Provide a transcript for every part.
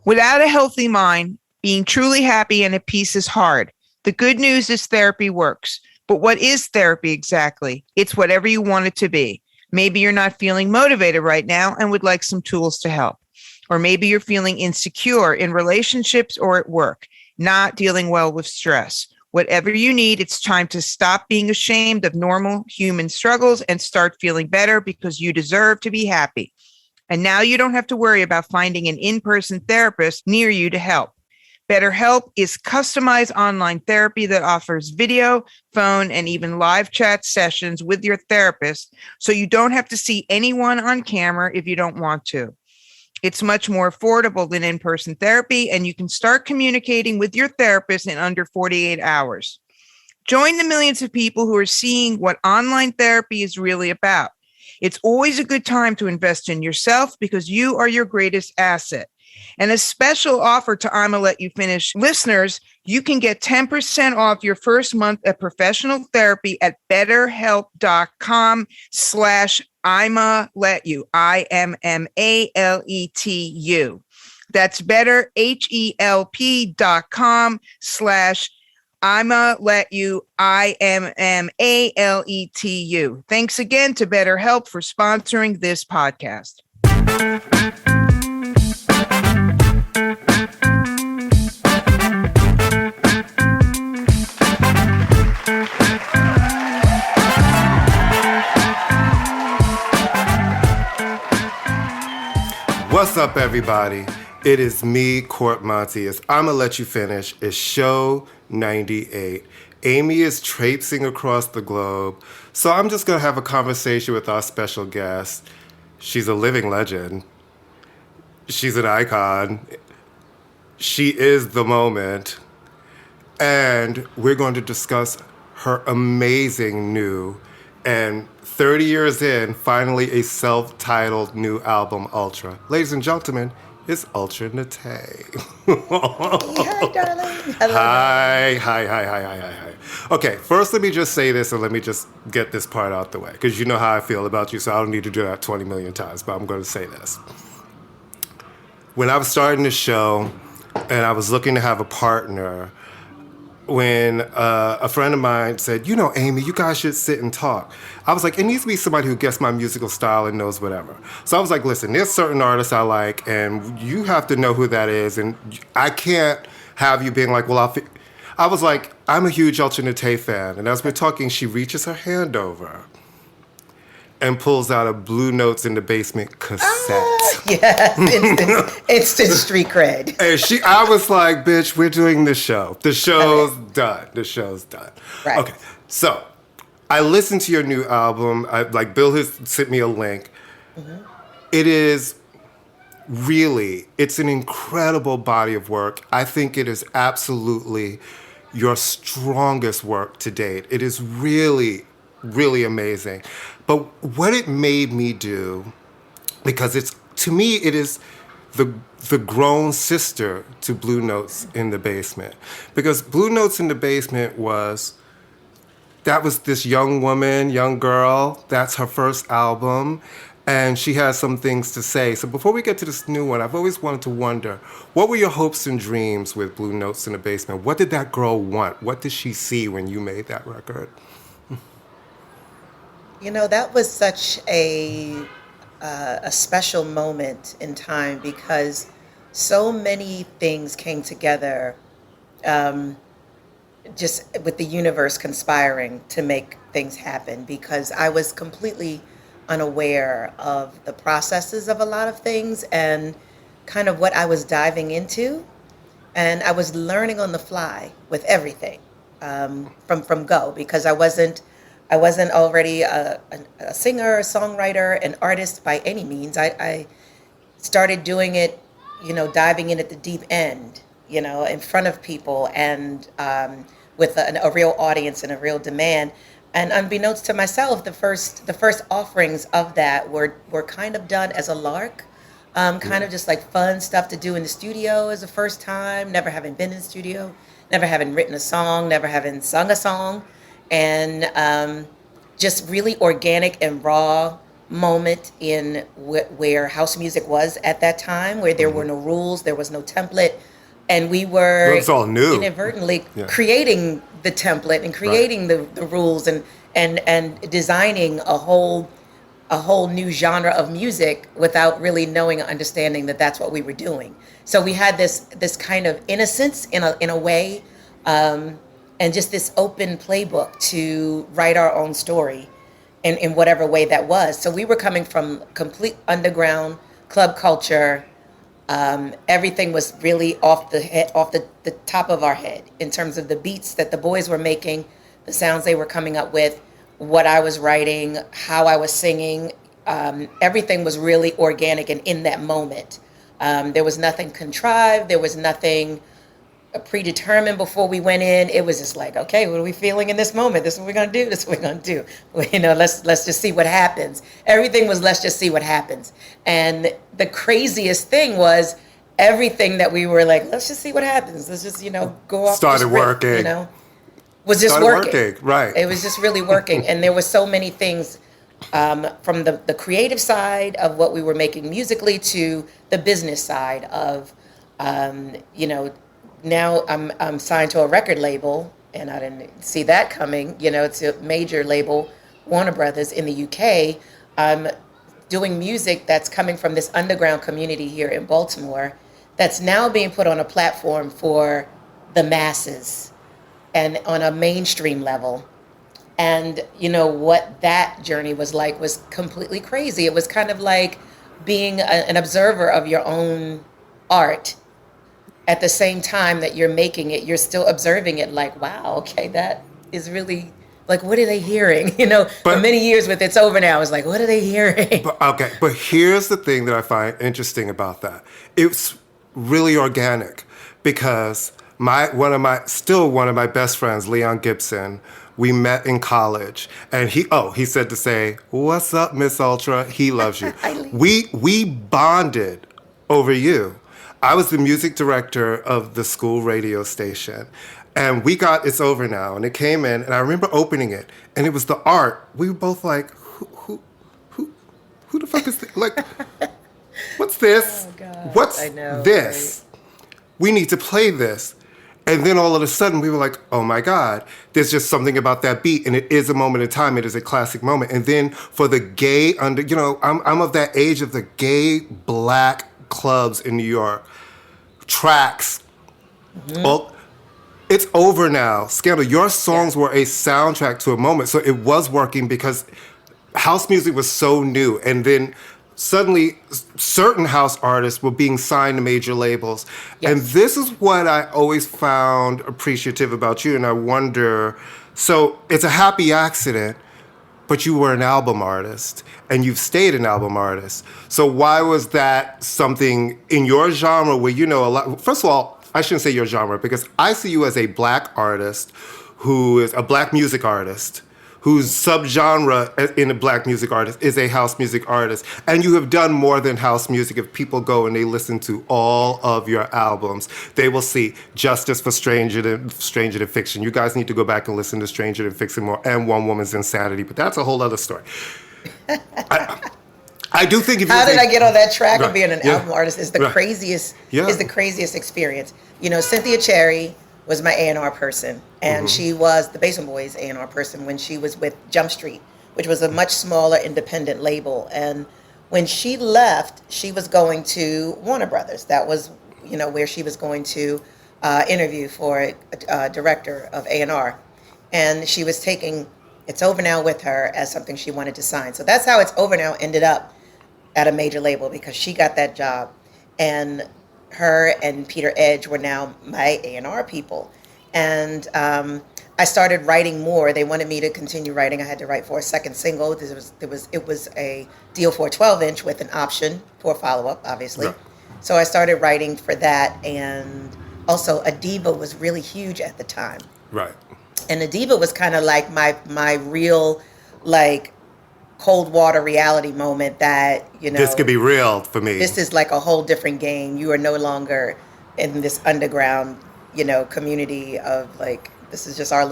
Without a healthy mind, being truly happy and at peace is hard. The good news is therapy works. But what is therapy exactly? It's whatever you want it to be. Maybe you're not feeling motivated right now and would like some tools to help. Or maybe you're feeling insecure in relationships or at work, not dealing well with stress. Whatever you need, it's time to stop being ashamed of normal human struggles and start feeling better because you deserve to be happy. And now you don't have to worry about finding an in-person therapist near you to help. BetterHelp is customized online therapy that offers video, phone, and even live chat sessions with your therapist, so you don't have to see anyone on camera if you don't want to. It's much more affordable than in-person therapy, and you can start communicating with your therapist in under 48 hours. Join the millions of people who are seeing what online therapy is really about. It's always a good time to invest in yourself because you are your greatest asset. And a special offer to ImmaLetYouFinish listeners, you can get 10% off your first month of professional therapy at betterhelp.com/ImmaLetYou, ImmaLetYou. That's betterhelp.com/ImmaLetYou, ImmaLetYou. Thanks again to BetterHelp for sponsoring this podcast. What's up, everybody? It is me, Court Monty. It's I'ma Let You Finish. It's show 98. Amy is traipsing across the globe, so I'm just going to have a conversation with our special guest. She's a living legend. She's an icon. She is the moment. And we're going to discuss her amazing new and 30 years in, finally a self-titled new album, Ultra. Ladies and gentlemen, it's Ultra Naté. Hi, darling. Hello. Hi. Okay, first let me just say this and let me just get this part out the way, because you know how I feel about you, so I don't need to do that 20 million times, but I'm going to say this. When I was starting the show and I was looking to have a partner, when a friend of mine said, you know, Amy, you guys should sit and talk. I was like, it needs to be somebody who gets my musical style and knows whatever. So I was like, listen, there's certain artists I like, and you have to know who that is, and I can't have you being like, well, I was like, I'm a huge Ultra Naté fan, and as we're talking, she reaches her hand over and pulls out a Blue Notes in the Basement cassette. Yes, instant street cred. And I was like, bitch, we're doing the show. The show's done. Right. Okay, so I listened to your new album. Bill has sent me a link. Mm-hmm. It is really, it's an incredible body of work. I think it is absolutely your strongest work to date. It is really, really amazing. But what it made me do, because to me, it is the grown sister to Blue Notes in the Basement. Because Blue Notes in the Basement was this young woman, young girl, that's her first album, and she has some things to say. So before we get to this new one, I've always wanted to wonder, what were your hopes and dreams with Blue Notes in the Basement? What did that girl want? What did she see when you made that record? You know, that was such a special moment in time because so many things came together just with the universe conspiring to make things happen, because I was completely unaware of the processes of a lot of things and kind of what I was diving into. And I was learning on the fly with everything from go, because I wasn't already a singer, a songwriter, an artist by any means. I started doing it, diving in at the deep end, in front of people and with a real audience and a real demand. And unbeknownst to myself, the first offerings of that were kind of done as a lark, kind of just like fun stuff to do in the studio as a first time, never having been in the studio, never having written a song, never having sung a song. And just really organic and raw moment in where house music was at that time, where there were no rules, there was no template, and we were It was all new. inadvertently creating the template and creating the rules and designing a whole new genre of music without really knowing or understanding that that's what we were doing. So we had this kind of innocence in a way, and just this open playbook to write our own story in whatever way that was. So we were coming from complete underground club culture. Everything was really off the top of our head in terms of the beats that the boys were making, the sounds they were coming up with, what I was writing, how I was singing. Everything was really organic and in that moment. There was nothing contrived. There was nothing predetermined before we went in. It was just like, okay, what are we feeling in this moment? This is what we're gonna do. This is what we're gonna do. Let's just see what happens. Everything was let's just see what happens. And the craziest thing was everything that we were like, let's just see what happens. Let's just go off. Started this rip, working. Was just working. Right. It was just really working, and there were so many things. From the creative side of what we were making musically to the business side of, now I'm signed to a record label, and I didn't see that coming. It's a major label, Warner Brothers in the UK. I'm doing music that's coming from this underground community here in Baltimore that's now being put on a platform for the masses and on a mainstream level. And what that journey was like was completely crazy. It was kind of like being an observer of your own art. At the same time that you're making it, you're still observing it like, wow, okay, that is really, like, what are they hearing? For many years with It's Over Now, I was like, what are they hearing? But here's the thing that I find interesting about that. It's really organic because one of my best friends, Leon Gibson, we met in college, and he said to say, "What's up, Miss Ultra? He loves you." We bonded over you. I was the music director of the school radio station, and we got It's Over Now, and it came in, and I remember opening it, and it was the art. We were both like, who the fuck is this? Like, what's this? Oh, God. What's I know, this? right? We need to play this. And then all of a sudden we were like, oh my God, there's just something about that beat. And it is a moment in time. It is a classic moment. And then for the gay I'm of that age of the gay black clubs in New York, tracks. Well, It's Over Now. Scandal, your songs were a soundtrack to a moment. So it was working because house music was so new. And then suddenly certain house artists were being signed to major labels. Yes. And this is what I always found appreciative about you. And I wonder, so it's a happy accident, but you were an album artist and you've stayed an album artist. So why was that something in your genre where you know a lot? First of all, I shouldn't say your genre because I see you as a black artist who is a black music artist whose subgenre in a black music artist is a house music artist. And you have done more than house music. If people go and they listen to all of your albums, they will see Justice for Stranger Than Fiction. You guys need to go back and listen to Stranger Than Fiction more and One Woman's Insanity, but that's a whole other story. I do think if you How did I get on that track Right. of being an album artist is the Right. craziest Yeah. is the craziest experience. Cynthia Cherry was my A&R person, and she was the Basin Boys A&R person when she was with Jump Street, which was a much smaller independent label. And when she left, she was going to Warner Brothers. That was, where she was going to interview for a director of A&R. And she was taking It's Over Now with her as something she wanted to sign. So that's how It's Over Now ended up at a major label, because she got that job. And her and Peter Edge were now my A&R people. And I started writing more. They wanted me to continue writing. I had to write for a second single. It was a deal for a 12-inch with an option for a follow-up, obviously. Yeah. So I started writing for that. And also Adiba was really huge at the time. Right. And Adiba was kind of like my real, like, cold water reality moment that, This could be real for me. this is like a whole different game. You are no longer in this underground, community of like, this is just our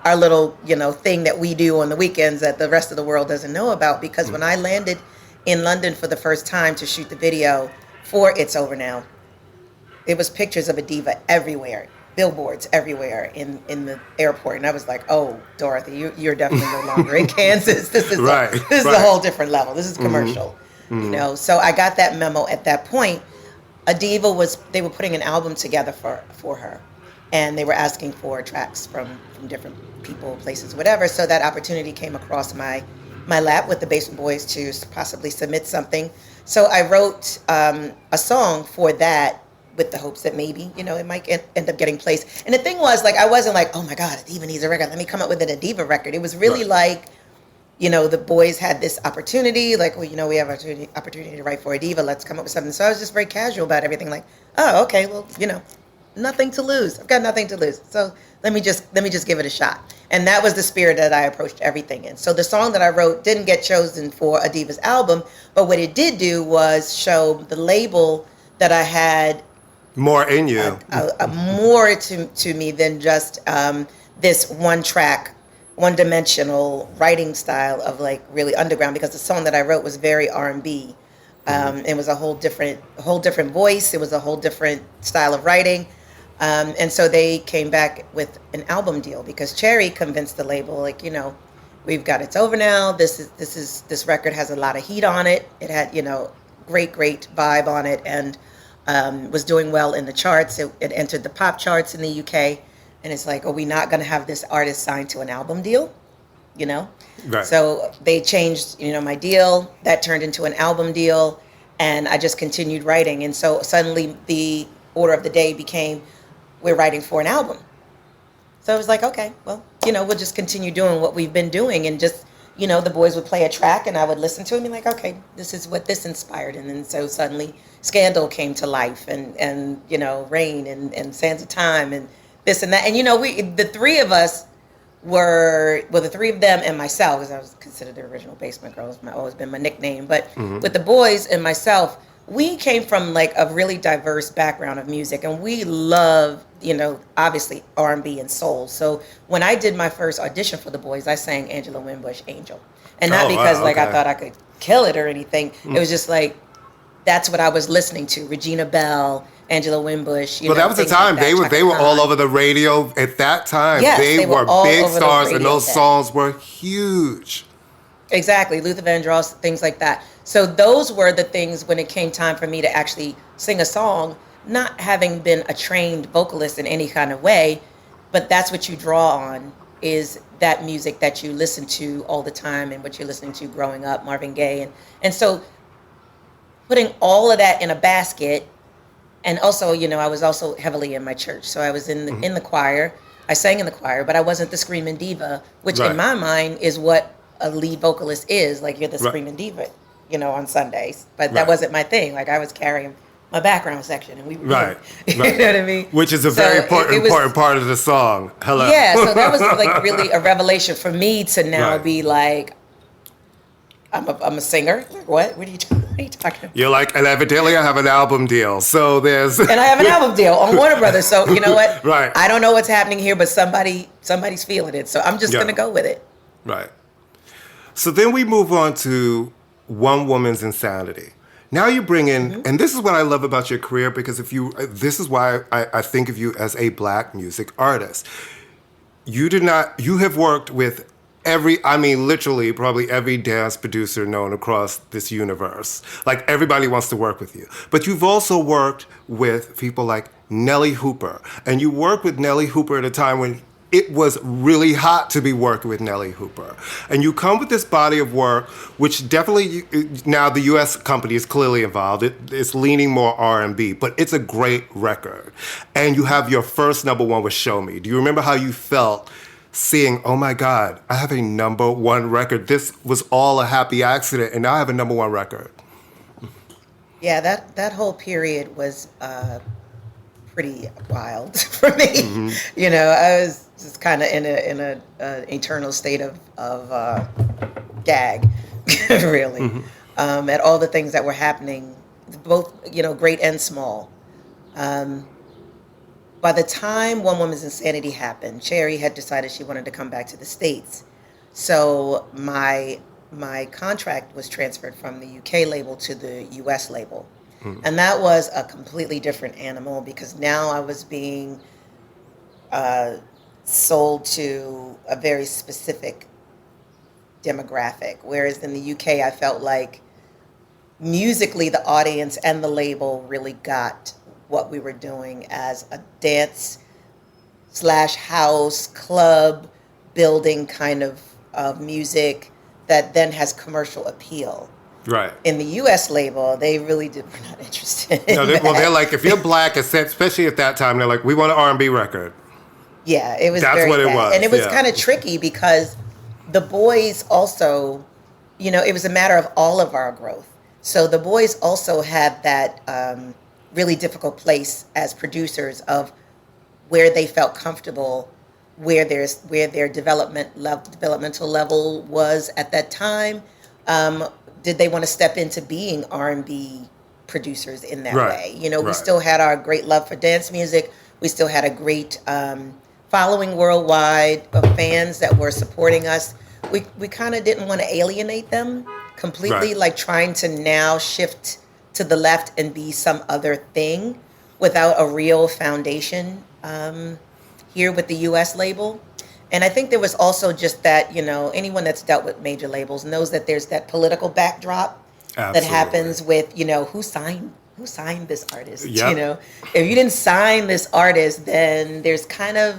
our little, thing that we do on the weekends that the rest of the world doesn't know about. Because when I landed in London for the first time to shoot the video for It's Over Now, it was pictures of a diva everywhere, billboards everywhere in the airport. And I was like, oh, Dorothy, you're definitely no longer in Kansas. This is a whole different level. This is commercial, So I got that memo at that point. A diva they were putting an album together for her. And they were asking for tracks from different people, places, whatever. So that opportunity came across my lap with the Basement Boys to possibly submit something. So I wrote a song for that with the hopes that maybe, it might end up getting placed. And the thing was, I wasn't like, oh my God, a diva needs a record. Let me come up with a diva record. It was really the boys had this opportunity, we have an opportunity to write for a diva. Let's come up with something. So I was just very casual about everything. Oh, okay, well, nothing to lose. I've got nothing to lose. So let me just give it a shot. And that was the spirit that I approached everything in. So the song that I wrote didn't get chosen for a diva's album, but what it did do was show the label that I had more in you, more to me than just this one-dimensional writing style of really underground. Because the song that I wrote was very R&B. It was a whole different voice. It was a whole different style of writing. And so they came back with an album deal because Cherry convinced the label, we've got It's Over Now. This record has a lot of heat on it. It had, great vibe on it, and was doing well in the charts. It entered the pop charts in the UK. And it's are we not going to have this artist signed to an album deal? Right. So they changed, my deal. That turned into an album deal, and I just continued writing. And so suddenly the order of the day became, we're writing for an album. So I was like, okay, well, we'll just continue doing what we've been doing. And just, the boys would play a track and I would listen to it and be like, okay, this is what this inspired. And then so suddenly Scandal came to life, and Rain and Sands of Time and this and that. And, the three of us the three of them and myself, because I was considered the original Basement Girl. It's always been my nickname. But with the boys and myself, we came from a really diverse background of music, and we love, obviously R&B and soul. So when I did my first audition for the boys, I sang Angela Winbush, Angel. And not because I thought I could kill it or anything. It was just that's what I was listening to. Regina Bell, Angela Winbush. Well, that was the time they were all over the radio at that time. Yes, they were big stars, and those songs were huge. Exactly, Luther Vandross, things like that. So those were the things when it came time for me to actually sing a song, not having been a trained vocalist in any kind of way, but that's what you draw on, is that music that you listen to all the time and what you're listening to growing up, Marvin Gaye. And so putting all of that in a basket. And also, I was also heavily in my church. So I was in the choir. I sang in the choir, but I wasn't the screaming diva, which in my mind is what a lead vocalist is. You're the screaming diva, on Sundays. But that wasn't my thing. I was carrying my background section, and we were you know what I mean? Which is a very important part of the song. Hello. Yeah, so that was really a revelation for me to now be I'm a singer. What? What are you talking about? You're and evidently I have an album deal. So there's and I have an album deal on Warner Brothers. So you know what? Right. I don't know what's happening here, but somebody's feeling it. So I'm just gonna go with it. Right. So then we move on to One Woman's Insanity. Now you bring in, and this is what I love about your career, because this is why I think of you as a Black music artist. You have worked with literally probably every dance producer known across this universe. Everybody wants to work with you. But you've also worked with people like Nelly Hooper. And you worked with Nelly Hooper at a time when it was really hot to be working with Nelly Hooper. And you come with this body of work, which definitely, now the U.S. company is clearly involved. It's leaning more R&B, but it's a great record. And you have your first number one with Show Me. Do you remember how you felt seeing, oh my God, I have a number one record. This was all a happy accident, and now I have a number one record. Yeah, that whole period was pretty wild for me. I was just kind of in a eternal state of gag, really, at all the things that were happening, both great and small. by the time One Woman's Insanity happened, Cherry had decided she wanted to come back to the States. So my contract was transferred from the UK label to the US label. And that was a completely different animal because now I was being sold to a very specific demographic. Whereas in the UK, I felt like musically the audience and the label really got what we were doing as a dance / house club building kind of music that then has commercial appeal. Right. In the U.S. label, they really were not interested in that. Well, they're like, if you're black, especially at that time, they're like, we want an R&B record. Yeah, it was That's very what it bad. was. And it was yeah. kind of tricky because the boys also, it was a matter of all of our growth. So the boys also had that really difficult place as producers of where they felt comfortable, where their developmental level was at that time. Did they want to step into being R&B producers in that way? We still had our great love for dance music. We still had a great following worldwide of fans that were supporting us. We kind of didn't want to alienate them completely, like trying to now shift to the left and be some other thing without a real foundation here with the U.S. label. And I think there was also just that, anyone that's dealt with major labels knows that there's that political backdrop that happens with, who signed this artist. Yep. If you didn't sign this artist, then there's kind of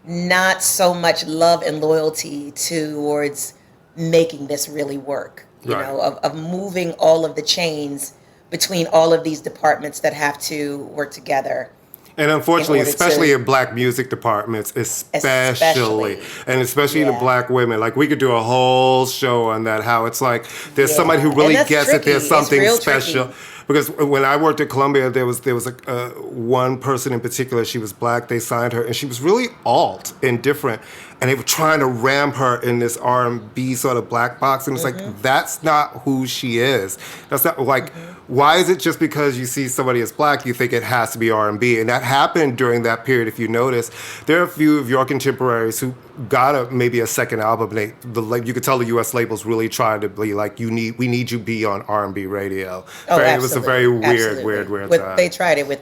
not so much love and loyalty towards making this really work, of moving all of the chains between all of these departments that have to work together. And unfortunately, especially in black music departments, especially the black women. Like, we could do a whole show on that, how it's like there's somebody who really gets that there's something special. Tricky. Because when I worked at Columbia, there was one person in particular, she was black, they signed her, and she was really alt and different. And they were trying to ram her in this R&B sort of black box. And it's like, that's not who she is. That's not, like, why is it just because you see somebody as black, you think it has to be R&B? And that happened during that period, if you notice. There are a few of your contemporaries who got maybe a second album. You could tell the U.S. labels really tried to be like, we need you to be on R&B radio. Oh, it was a very weird time. They tried it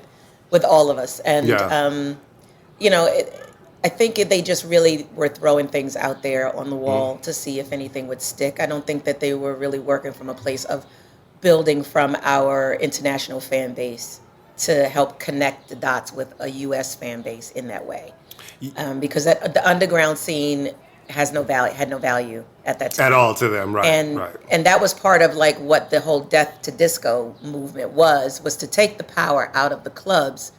with all of us. And, I think they just really were throwing things out there on the wall to see if anything would stick. I don't think that they were really working from a place of building from our international fan base to help connect the dots with a U.S. fan base in that way. Because the underground scene had no value at that time. At all to them, right. And that was part of like what the whole Death to Disco movement was to take the power out of the clubs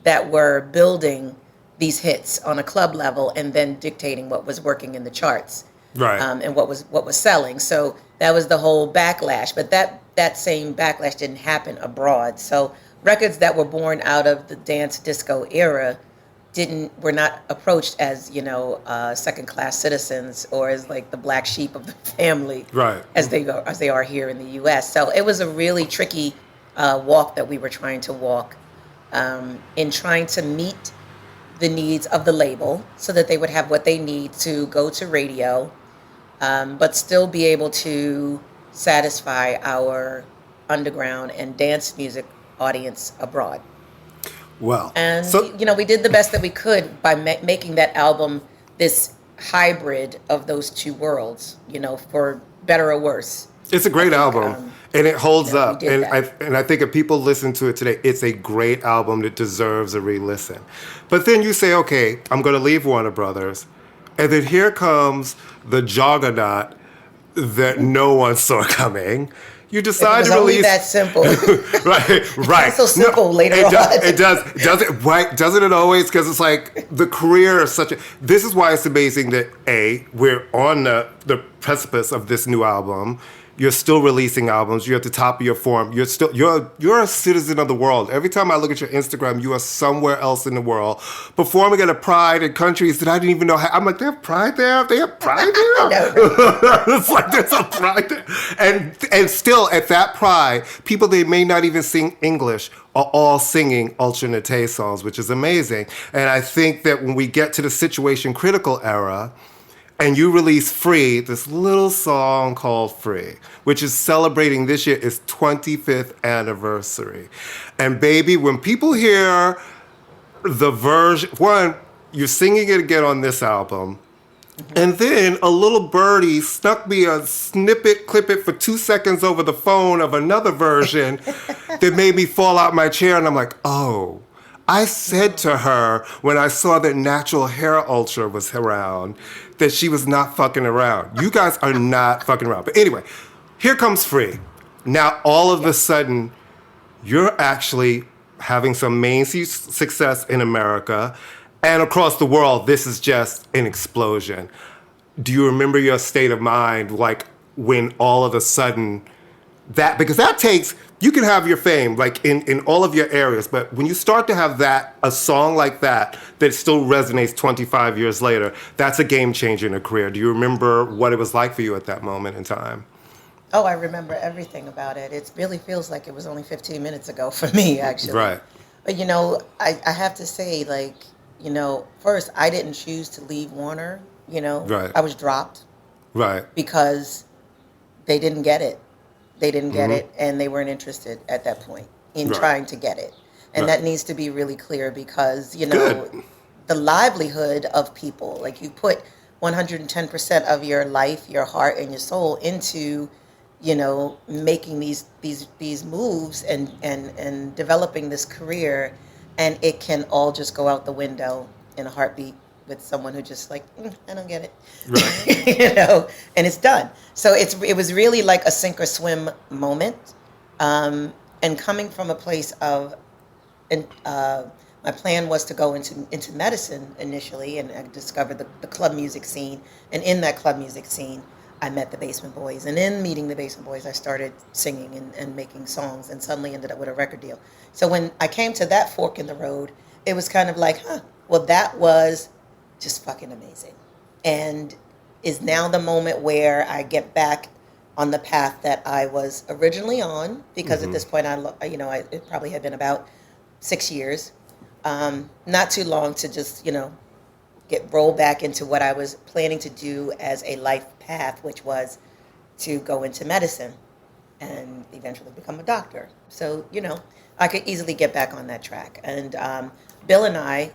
that were building these hits on a club level and then dictating what was working in the charts, and what was selling. So that was the whole backlash. But that same backlash didn't happen abroad. So records that were born out of the dance disco era were not approached as second class citizens or as like the black sheep of the family, as they are here in the U.S. So it was a really tricky walk that we were trying to walk in trying to meet the needs of the label so that they would have what they need to go to radio, but still be able to satisfy our underground and dance music audience abroad. Well, and we did the best that we could by making that album this hybrid of those two worlds, for better or worse. It's a great album, and it holds up. And I think if people listen to it today, it's a great album that deserves a re-listen. But then you say, okay, I'm going to leave Warner Brothers, and then here comes the juggernaut that no one saw coming. You decide to release. Only that simple. right. It's so simple later on. It does. Doesn't it always? Because it's like the career is such a. This is why it's amazing that we're on the precipice of this new album. You're still releasing albums. You're at the top of your form. You're a citizen of the world. Every time I look at your Instagram, you are somewhere else in the world, performing at a Pride in countries that I didn't even know. I'm like, they have Pride there. They have Pride there. It's like there's a Pride there, and still at that Pride, people they may not even sing English are all singing Ultra Naté songs, which is amazing. And I think that when we get to the Situation Critical era, and you release Free, this little song called Free, which is celebrating this year its 25th anniversary. And baby, when people hear the version, one, you're singing it again on this album, and then a little birdie snuck me a clip it for 2 seconds over the phone of another version that made me fall out my chair. And I'm like, oh, I said to her when I saw that Natural Hair Ultra was around that she was not fucking around. You guys are not fucking around. But anyway, here comes Free. Now, all of a sudden, you're actually having some mainstream success in America. And across the world, this is just an explosion. Do you remember your state of mind, like when all of a sudden because that takes, you can have your fame like in all of your areas, but when you start to have a song like that still resonates 25 years later, that's a game changer in a career. Do you remember what it was like for you at that moment in time? Oh, I remember everything about it. It really feels like it was only 15 minutes ago for me, actually. Right. But, I have to say, like, first, I didn't choose to leave Warner, Right. I was dropped. Right. Because they didn't get it. They didn't get it, and they weren't interested at that point in trying to get it. And that needs to be really clear because, the livelihood of people, like you put 110% of your life, your heart, and your soul into, making these moves and developing this career, and it can all just go out the window in a heartbeat with someone who just like, I don't get it, right. and it's done. So it was really like a sink or swim moment, and coming from a place of, my plan was to go into medicine initially, and I discovered the club music scene, and in that club music scene, I met the Basement Boys, and in meeting the Basement Boys, I started singing and making songs, and suddenly ended up with a record deal. So when I came to that fork in the road, it was kind of like, well, that was just fucking amazing, and is now the moment where I get back on the path that I was originally on, because at this point, it probably had been about 6 years, not too long to just, roll back into what I was planning to do as a life path, which was to go into medicine and eventually become a doctor. So, I could easily get back on that track. And Bill and I,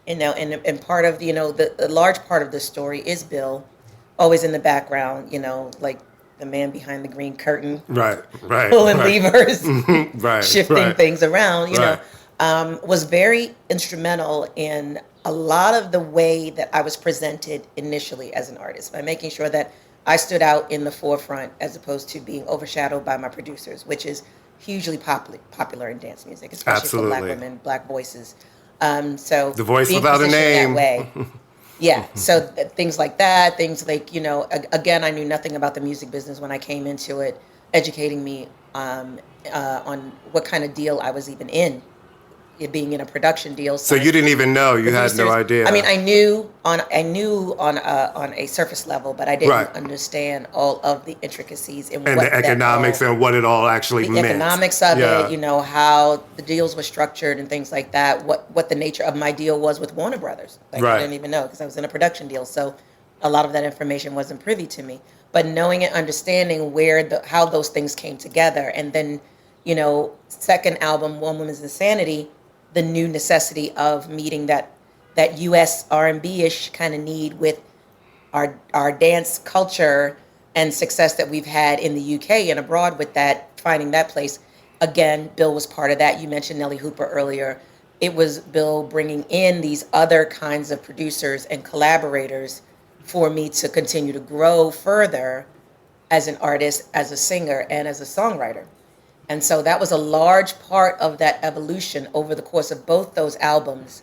and part of, the large part of the story is Bill, always in the background, like the man behind the green curtain. Right. Pulling levers, shifting shifting things around, was very instrumental in a lot of the way that I was presented initially as an artist, by making sure that I stood out in the forefront as opposed to being overshadowed by my producers, which is hugely popular in dance music, especially for Black women, Black voices. So the voice without a name. That way. Yeah. So things like that, things like, again, I knew nothing about the music business when I came into it, educating me on what kind of deal I was even in, it being in a production deal. So you didn't even know, you had no idea. I mean, I knew on a surface level, but I didn't understand all of the intricacies and the economics and what it all actually meant. The economics of it, how the deals were structured and things like that. What the nature of my deal was with Warner Brothers. I didn't even know, because I was in a production deal. So a lot of that information wasn't privy to me. But knowing and understanding how those things came together, and then, second album, One Woman's Insanity, the new necessity of meeting that U.S. R&B-ish kind of need with our dance culture and success that we've had in the U.K. and abroad with that, finding that place. Again, Bill was part of that. You mentioned Nelly Hooper earlier. It was Bill bringing in these other kinds of producers and collaborators for me to continue to grow further as an artist, as a singer, and as a songwriter. And so that was a large part of that evolution over the course of both those albums,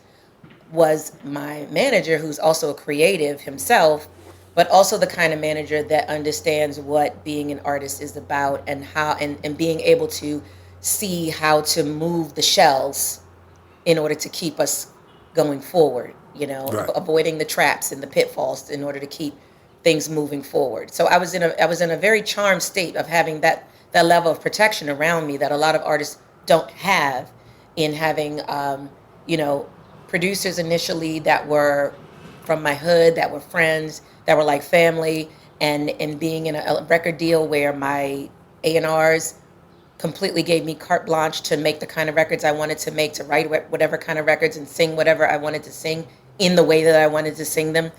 was my manager, who's also a creative himself, but also the kind of manager that understands what being an artist is about, and how, and being able to see how to move the shells in order to keep us going forward, avoiding the traps and the pitfalls in order to keep things moving forward. So I was in a very charmed state of having that level of protection around me that a lot of artists don't have. in having, you know, producers initially that were from my hood, that were friends, that were like family, and being in a record deal where my A&Rs completely gave me carte blanche to make the kind of records I wanted to make, to write whatever kind of records and sing whatever I wanted to sing in the way that I wanted to sing them.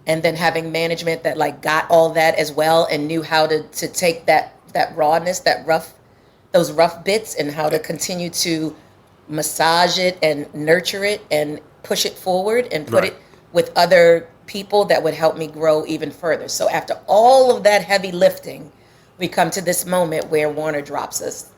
And then having management that like got all that as well and knew how to take that rawness, those rough bits, and how to continue to massage it and nurture it and push it forward and put it with other people that would help me grow even further. So after all of that heavy lifting, we come to this moment where Warner drops us.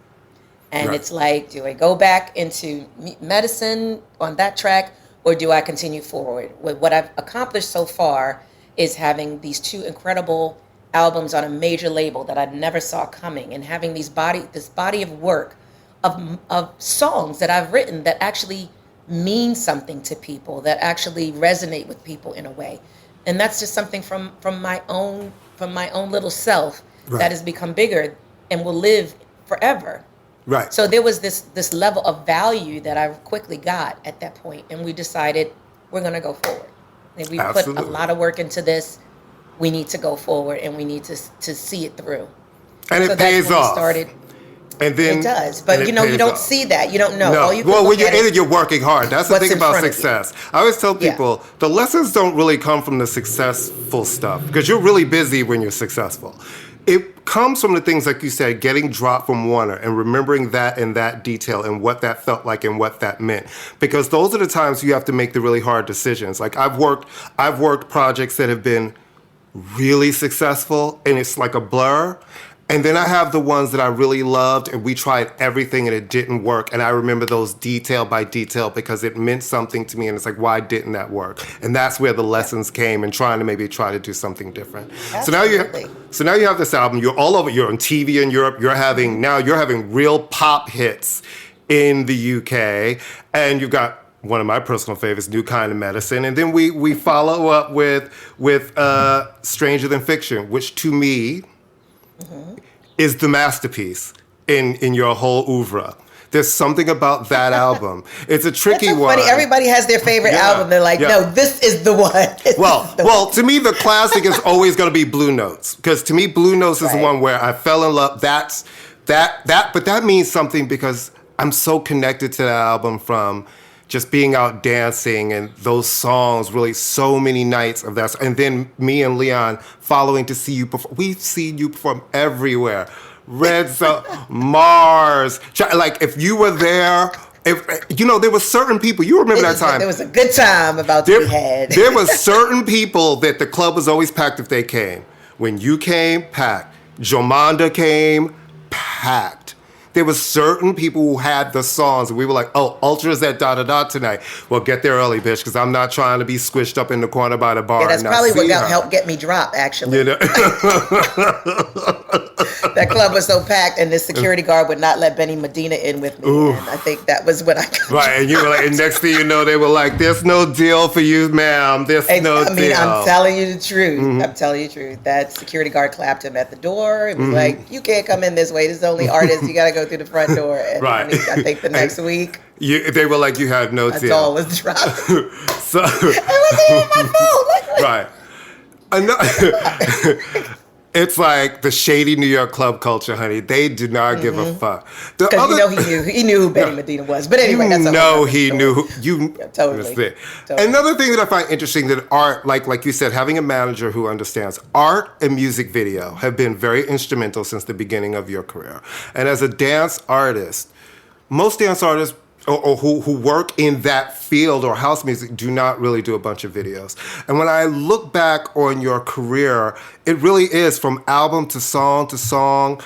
And it's like, do I go back into medicine on that track, or do I continue forward? What I've accomplished so far is having these 2 incredible albums on a major label that I never saw coming, and having this body of work of songs that I've written that actually mean something to people, that actually resonate with people in a way. And that's just something from my own little self that has become bigger and will live forever. Right. So there was this level of value that I quickly got at that point, and we decided we're going to go forward. And we put a lot of work into this. We need to go forward, and we need to see it through. And it pays off. And then it does, but you know, you don't see that. You don't know. No. All you can well, when you're in is it, you're working hard. That's the thing about success. I always tell people the lessons don't really come from the successful stuff, because you're really busy when you're successful. It comes from the things, like you said, getting dropped from Warner and remembering that in that detail and what that felt like and what that meant. Because those are the times you have to make the really hard decisions. Like I've worked projects that have been really successful and it's like a blur. And then I have the ones that I really loved and we tried everything and it didn't work. And I remember those detail by detail because it meant something to me. And it's like, why didn't that work? And that's where the lessons came and trying to maybe try to do something different. Absolutely. So now you have this album. You're all over. You're on TV in Europe. You're having real pop hits in the UK. And you've got one of my personal favorites, New Kind of Medicine. And then we follow up with Stranger Than Fiction, which to me, is the masterpiece in your whole oeuvre. There's something about that album. It's a tricky one. Funny. Everybody has their favorite album. They're like, no, this is the one. Well, to me, the classic is always going to be Blue Notes, because to me, Blue Notes is the one where I fell in love. But that means something because I'm so connected to that album from just being out dancing and those songs, really so many nights of that. And then me and Leon following to see you perform. We've seen you perform everywhere. Red Zone, Mars. Like if you were there, there were certain people, you remember that time. There was a good time about to be had. There were certain people that the club was always packed if they came. When you came, packed. Jomanda came, packed. There were certain people who had the songs, and we were like, oh, Ultra's at da-da-da tonight. Well, get there early, bitch, because I'm not trying to be squished up in the corner by the bar. Yeah, that's probably what helped get me dropped, actually. You know? That club was so packed, and the security guard would not let Benny Medina in with me. And I think that was what I got. Right, and you were like, and next thing you know, they were like, there's no deal for you, ma'am. There's no deal. I'm telling you the truth. I'm telling you the truth. That security guard clapped him at the door and was like, you can't come in this way. This is the only artist. You got to go through the front door. And I think the next week. They were like, you had no deal. That's all was dropped. So it wasn't even my fault. Right. It's like the shady New York club culture, honey. They do not give a fuck. Because he knew who Benny Medina was. But anyway, that's all. No, he knew who you. Yeah, totally. Another thing that I find interesting that art, like you said, having a manager who understands art and music video have been very instrumental since the beginning of your career. And as a dance artist, most dance artists or who work in that field or house music do not really do a bunch of videos. And when I look back on your career, it really is from album to song,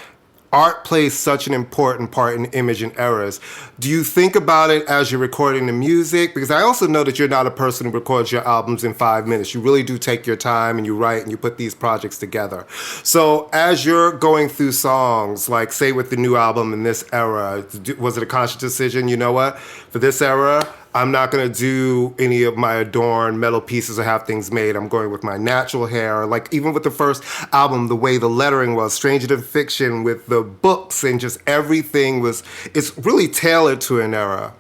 art plays such an important part in image and eras. Do you think about it as you're recording the music? Because I also know that you're not a person who records your albums in 5 minutes. You really do take your time and you write and you put these projects together. So as you're going through songs, like say with the new album in this era, was it a conscious decision, you know what? For this era, I'm not going to do any of my adorned metal pieces or have things made. I'm going with my natural hair. Like even with the first album, the way the lettering was, Stranger Than Fiction, with the books and just everything was, it's really tailored to an era.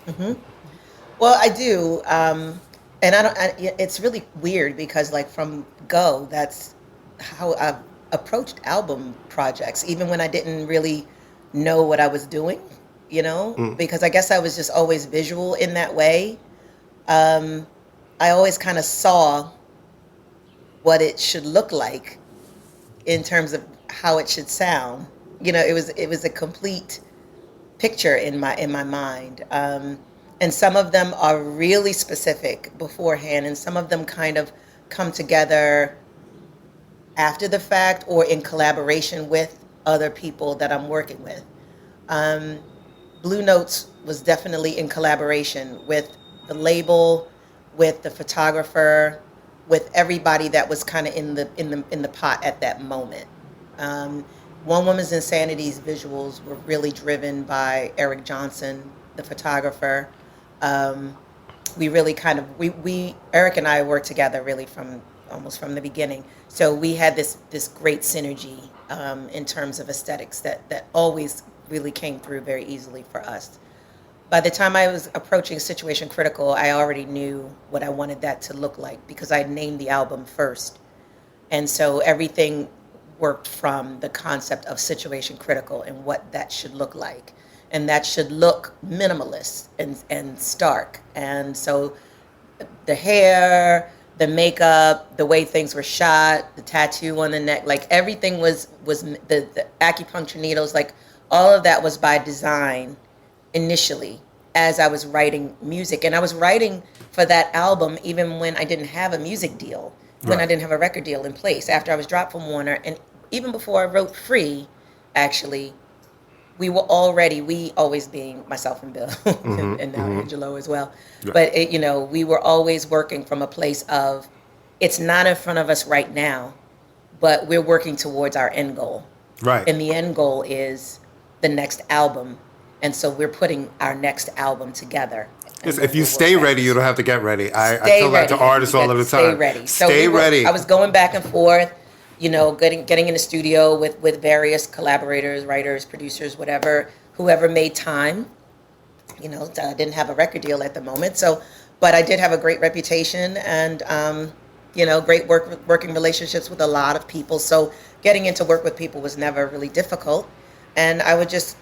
Mm-hmm. Well, I do. And it's really weird because like from go, that's how I've approached album projects, even when I didn't really know what I was doing, because I guess I was just always visual in that way. I always kind of saw what it should look like in terms of how it should sound. It was a complete picture in my mind. And some of them are really specific beforehand, and some of them kind of come together after the fact or in collaboration with other people that I'm working with. Blue Notes was definitely in collaboration with the label, with the photographer, with everybody that was kind of in the pot at that moment. One Woman's Insanity's visuals were really driven by Eric Johnson, the photographer. We really kind of Eric and I worked together really almost from the beginning. So we had this great synergy in terms of aesthetics that always really came through very easily for us. By the time I was approaching Situation Critical, I already knew what I wanted that to look like because I named the album first. And so everything worked from the concept of Situation Critical and what that should look like. And that should look minimalist and stark. And so the hair, the makeup, the way things were shot, the tattoo on the neck, like everything was the acupuncture needles, like all of that was by design initially as I was writing music. And I was writing for that album even when I didn't have a music deal, when I didn't have a record deal in place, after I was dropped from Warner. And even before I wrote Free, actually, we always being myself and Bill, and now Angelo as well. Yeah. But, we were always working from a place of, it's not in front of us right now, but we're working towards our end goal. Right. And the end goal is the next album. And so we're putting our next album together. Yes, if you stay ready, you don't have to get ready. I tell that to artists all of the time. Stay ready. Stay ready. I was going back and forth, getting in the studio with various collaborators, writers, producers, whoever made time. I didn't have a record deal at the moment, but I did have a great reputation and, great working relationships with a lot of people. So getting into work with people was never really difficult. And I would just,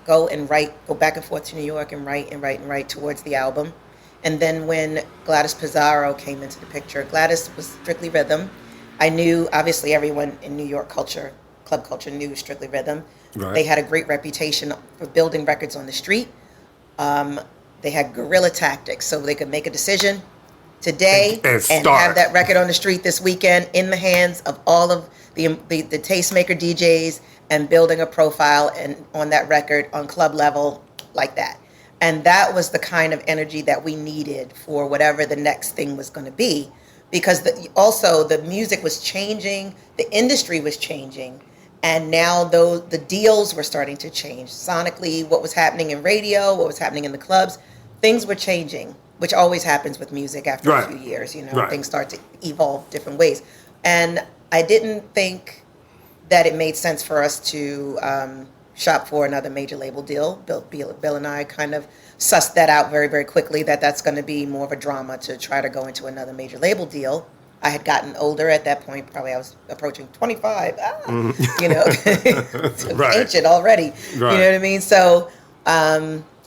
go and write, go back and forth to New York and write towards the album. And then when Gladys Pizarro came into the picture, Gladys was Strictly Rhythm. I knew, obviously, everyone in New York club culture knew Strictly Rhythm. Right. They had a great reputation for building records on the street. They had guerrilla tactics, so they could make a decision today and have that record on the street this weekend in the hands of all of the tastemaker DJs and building a profile and on that record on club level like that. And that was the kind of energy that we needed for whatever the next thing was going to be. Because also the music was changing, the industry was changing, and now the deals were starting to change. Sonically, what was happening in radio, what was happening in the clubs, things were changing, which always happens with music after a few years. Things start to evolve different ways. And I didn't think that it made sense for us to shop for another major label deal. Bill and I kind of sussed that out very, very quickly, that's going to be more of a drama to try to go into another major label deal. I had gotten older at that point. Probably I was approaching 25. Ancient already. Right. You know what I mean? So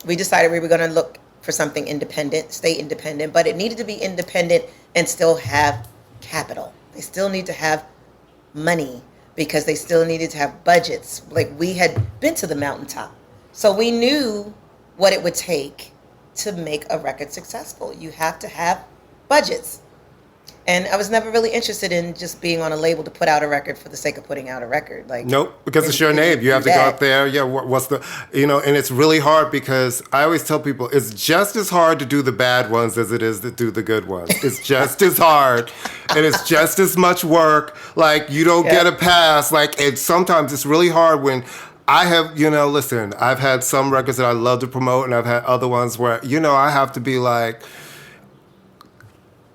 we decided we were going to look for something independent, stay independent, but it needed to be independent and still have capital. They still need to have money because they still needed to have budgets. Like we had been to the mountaintop. So we knew what it would take to make a record successful. You have to have budgets. And I was never really interested in just being on a label to put out a record for the sake of putting out a record. Nope, because it's your name. You have to go out there. Yeah, what's the, and it's really hard because I always tell people it's just as hard to do the bad ones as it is to do the good ones. It's just as hard and it's just as much work. Like you don't get a pass. And sometimes it's really hard when I have, listen, I've had some records that I love to promote, and I've had other ones where, I have to be like,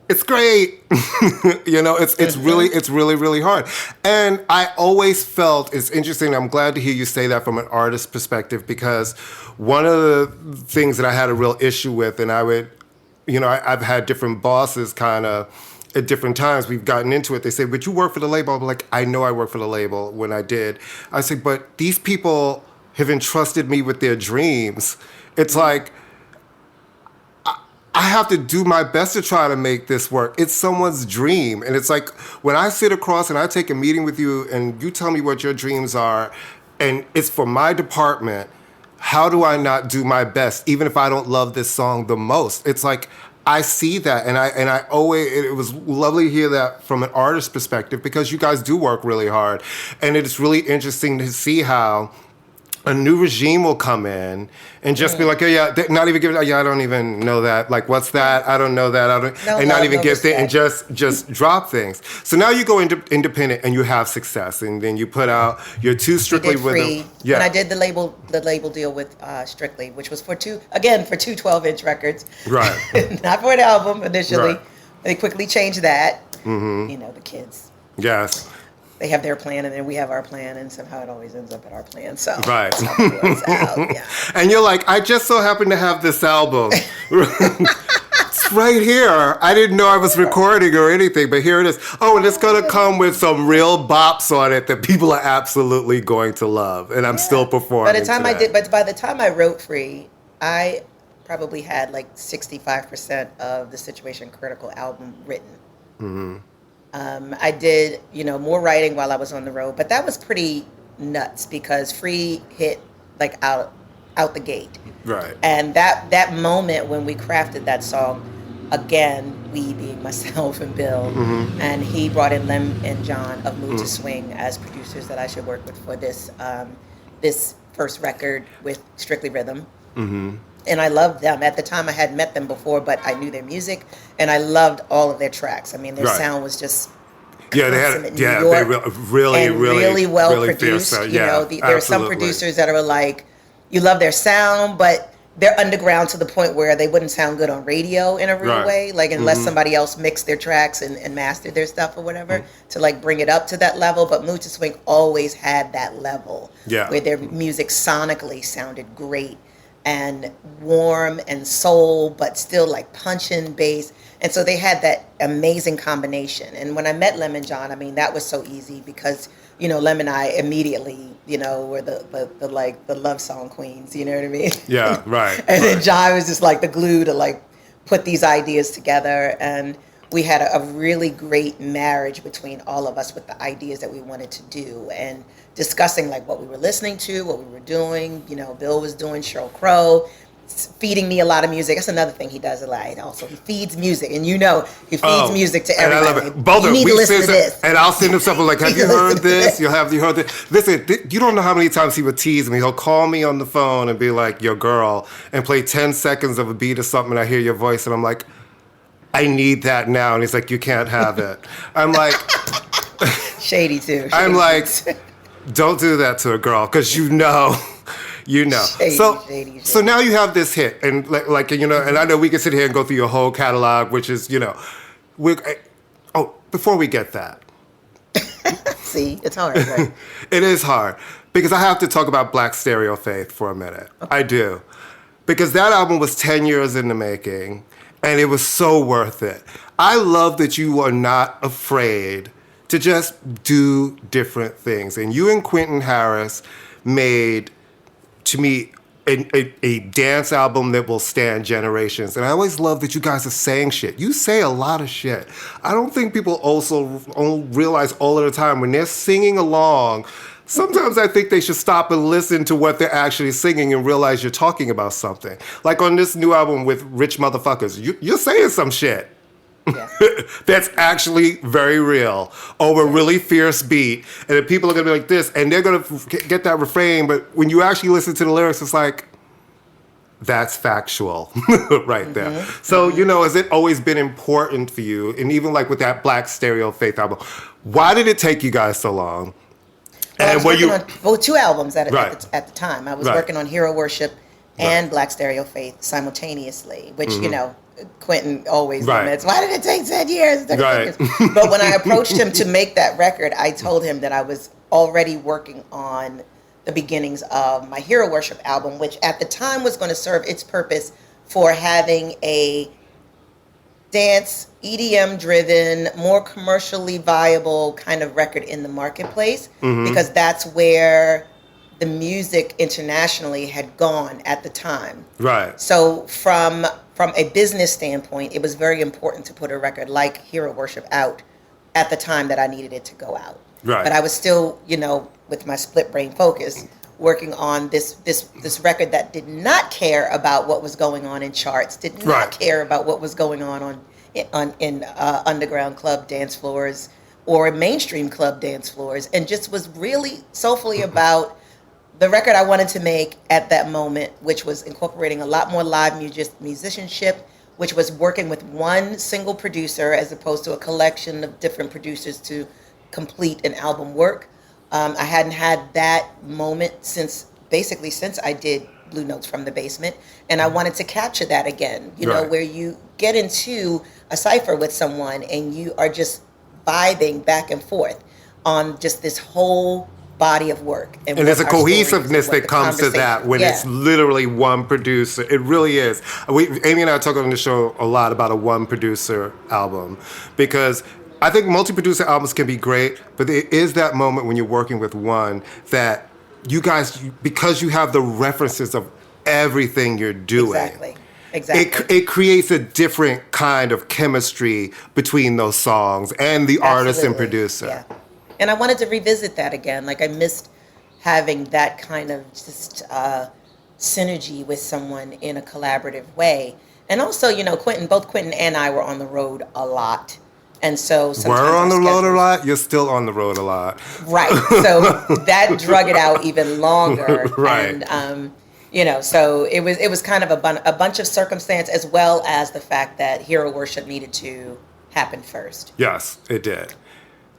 it's great. It's really, really hard. And I always felt, it's interesting, I'm glad to hear you say that from an artist perspective, because one of the things that I had a real issue with, and I would, I've had different bosses kind of, at different times, we've gotten into it. They say, but you work for the label. I'm like, I know I work for the label when I did. I say, but these people have entrusted me with their dreams. It's like, I have to do my best to try to make this work. It's someone's dream. And it's like, when I sit across and I take a meeting with you and you tell me what your dreams are, and it's for my department, how do I not do my best, even if I don't love this song the most? It's like, I see that, and I always, it was lovely to hear that from an artist's perspective, because you guys do work really hard. And it's really interesting to see how a new regime will come in and just be like, not even give it, I don't even know that. Like, what's that? I don't know that. And not even give it, and just drop things. So now you go independent and you have success, and then you put out your 2 Strictly Rhythm. Yeah. And I did the label deal with Strictly, which was for two 12-inch records. Right. Not for an album initially. Right. They quickly changed that. Mm-hmm. The kids. Yes. They have their plan, and then we have our plan, and somehow it always ends up at our plan. So right. That's how it works out. Yeah. And you're like, I just so happen to have this album. It's right here. I didn't know I was recording or anything, but here it is. Oh, and it's going to come with some real bops on it that people are absolutely going to love, and I'm still performing. By the time I wrote Free, I probably had like 65% of the Situation Critical album written. Mm-hmm. I did, more writing while I was on the road, but that was pretty nuts because Free hit like out the gate. Right. And that moment when we crafted that song, again, we being myself and Bill, mm-hmm. and he brought in Lem and John of Mood to Swing as producers that I should work with for this first record with Strictly Rhythm. Mm-hmm. And I loved them. At the time, I hadn't met them before, but I knew their music, and I loved all of their tracks. I mean, their sound was just they really well produced. There are some producers that are like, you love their sound, but they're underground to the point where they wouldn't sound good on radio in a real way, like unless somebody else mixed their tracks and mastered their stuff or whatever to like bring it up to that level. But Mood to Swing always had that level where their music sonically sounded great and warm and soul, but still like punch-in bass. And so they had that amazing combination. And when I met Lem and John, I mean, that was so easy because, Lem and I immediately, were the love song queens, you know what I mean? Yeah, right. And then John was just like the glue to like put these ideas together. And we had a really great marriage between all of us with the ideas that we wanted to do and discussing like what we were listening to, what we were doing. Bill was doing Sheryl Crow, feeding me a lot of music. That's another thing he does a lot. Also, he feeds music, and he feeds music to everybody. And I love it. Both you need to listen to this. And I'll send him something like, have you heard this? Have you heard this? Listen, you don't know how many times he would tease me. He'll call me on the phone and be like, your girl, and play 10 seconds of a beat or something, and I hear your voice, and I'm like, I need that now. And he's like, you can't have it. I'm like... Shady, too. I'm like, don't do that to a girl, because you know. Shady. So now you have this hit, and and I know we can sit here and go through your whole catalog, which is, before we get that. See, it's hard, right? It is hard, because I have to talk about Black Stereo Faith for a minute. Okay. I do. Because that album was 10 years in the making, and it was so worth it. I love that you are not afraid to just do different things. And you and Quentin Harris made, to me, a dance album that will stand generations. And I always love that you guys are saying shit. You say a lot of shit. I don't think people also realize all of the time when they're singing along, sometimes I think they should stop and listen to what they're actually singing and realize you're talking about something. Like on this new album with Rich Motherfuckers, you're saying some shit. Yeah. That's actually very real over a really fierce beat, and the people are gonna be like this, and they're gonna get that refrain. But when you actually listen to the lyrics, it's like that's factual right there. Mm-hmm. So has it always been important for you? And even like with that Black Stereo Faith album, why did it take you guys so long Well, I And was were working you on 2 albums Right. at the time. I was Right. working on Hero Worship and Right. Black Stereo Faith simultaneously, which, Quentin always Right. laments, why did it take 10 years? It took 10 Right. years. But when I approached him to make that record, I told him that I was already working on the beginnings of my Hero Worship album, which at the time was going to serve its purpose for having a dance, EDM driven, more commercially viable kind of record in the marketplace, because that's where the music internationally had gone at the time. Right. So from a business standpoint, it was very important to put a record like Hero Worship out at the time that I needed it to go out. Right. But I was still, with my split brain focus, working on this record that did not care about what was going on in charts, did not Right. care about what was going on in underground club dance floors or mainstream club dance floors, and just was really soulfully about the record I wanted to make at that moment, which was incorporating a lot more live musicianship, which was working with one single producer as opposed to a collection of different producers to complete an album work. I hadn't had that moment since I did Blue Notes from the Basement, and I wanted to capture that again, Right. where you get into a cipher with someone and you are just vibing back and forth on just this whole body of work. And there's a what our stories and cohesiveness what that the comes to that conversation- when Yeah. it's literally one producer. It really is. Amy and I talk on the show a lot about a one producer album, because I think multi-producer albums can be great, but there is that moment when you're working with one that you guys, because you have the references of everything you're doing. Exactly. It creates a different kind of chemistry between those songs and the artist and Absolutely. producer. Yeah. And I wanted to revisit that again. Like, I missed having that kind of just synergy with someone in a collaborative way. And also, both Quentin and I were on the road a lot. And so sometimes We're on the our road a schedules- lot. You're still on the road a lot. Right. So that drug it out even longer. Right. And, so it was kind of a bunch of circumstance, as well as the fact that Hero Worship needed to happen first. Yes, it did.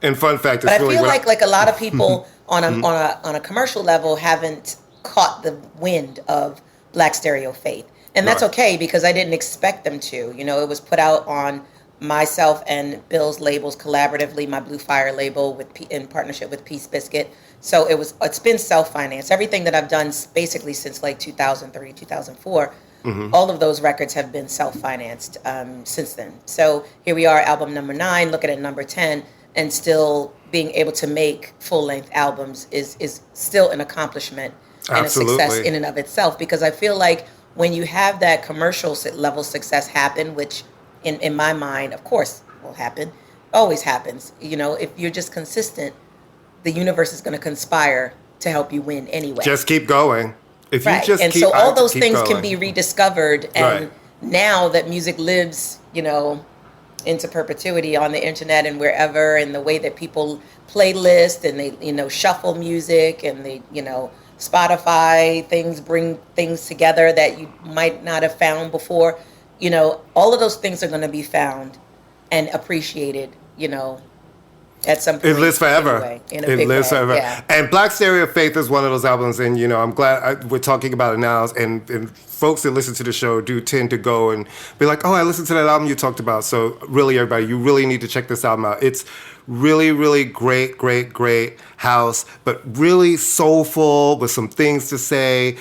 And fun fact, But it's I really feel what like a lot of people on a commercial level haven't caught the wind of Black Stereo Faith. And that's Right. okay, because I didn't expect them to. It was put out on myself and Bill's labels collaboratively, my Blue Fire label in partnership with Peace Biscuit. So it's been self-financed. Everything that I've done basically since like 2003, 2004, all of those records have been self-financed since then. So here we are, album number 9, looking at number 10, and still being able to make full-length albums is still an accomplishment and Absolutely. a success in and of itself, because I feel like when you have that commercial level success happen, which in my mind, of course, will happen, always happens. If you're just consistent, the universe is going to conspire to help you win anyway. just keep going. If right. you just And keep, so I all have to those keep things going. can be rediscovered. And Right. now that music lives, into perpetuity on the internet and wherever, and the way that people playlist and they, shuffle music, and they, Spotify things bring things together that you might not have found before. All of those things are going to be found and appreciated, at some point. It lives forever. Anyway, in a It big lives way. forever. Yeah. And Black Stereo Faith is one of those albums, and I'm glad we're talking about it now. And folks that listen to the show do tend to go and be like, "Oh, I listened to that album you talked about." So really, everybody, you really need to check this album out. It's really, really great house, but really soulful with some things to say.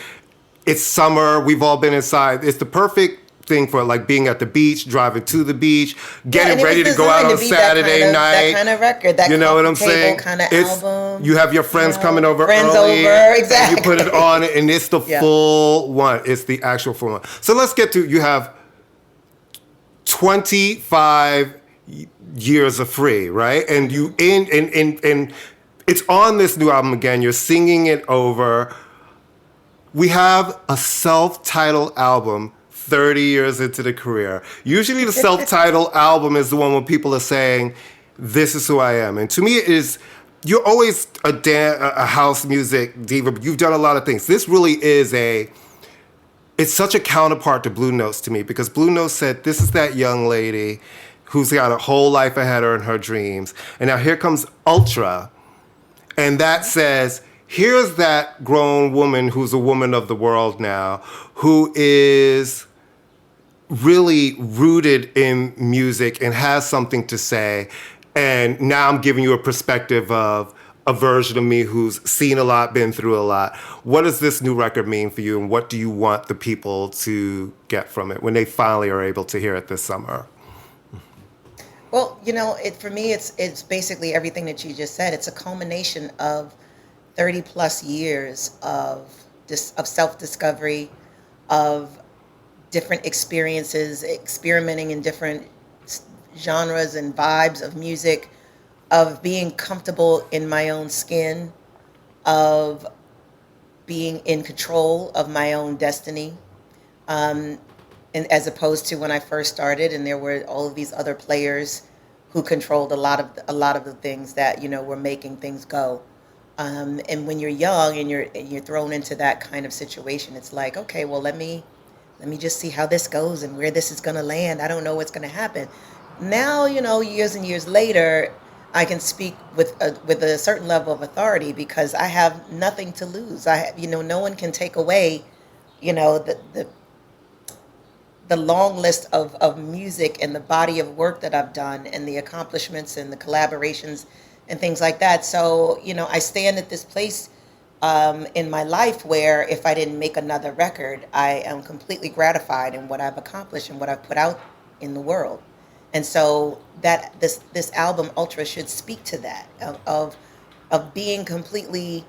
It's summer. We've all been inside. It's the perfect thing for like being at the beach, driving to the beach, getting and it ready was to go out designed on to be Saturday that night. kind of record, that You know what I'm coffee table saying? kind of It's album. you have your friends coming over Friends early, over, and exactly. you put it on, and it's the Yeah. full one. It's the actual full one. So let's get to, you have 25 years of free, right? And you and it's on this new album again. You're singing it over. We have a self-titled album 30 years into the career. Usually the self-titled album is the one when people are saying, this is who I am. And to me, it is, you're always a house music diva, but you've done a lot of things. This really is it's such a counterpart to Blue Notes to me, because Blue Notes said, this is that young lady who's got a whole life ahead of her in her dreams. And now here comes Ultra. And that says, here's that grown woman who's a woman of the world now, who is really rooted in music and has something to say. And now I'm giving you a perspective of a version of me who's seen a lot, been through a lot. What does this new record mean for you, and what do you want the people to get from it when they finally are able to hear it this summer? Well, for me, it's basically everything that you just said. It's a culmination of 30 plus years of self-discovery, of different experiences, experimenting in different genres and vibes of music, of being comfortable in my own skin, of being in control of my own destiny. And as opposed to when I first started, and there were all of these other players who controlled a lot of the things that were making things go. And when you're young and you're thrown into that kind of situation, it's like, okay, well, let me just see how this goes and where this is going to land. I don't know what's going to happen. Now, years and years later, I can speak with a certain level of authority because I have nothing to lose. No one can take away, the long list of music and the body of work that I've done and the accomplishments and the collaborations and things like that. So, I stand at this place in my life where if I didn't make another record, I am completely gratified in what I've accomplished and what I've put out in the world. And so that this album Ultra should speak to that of being completely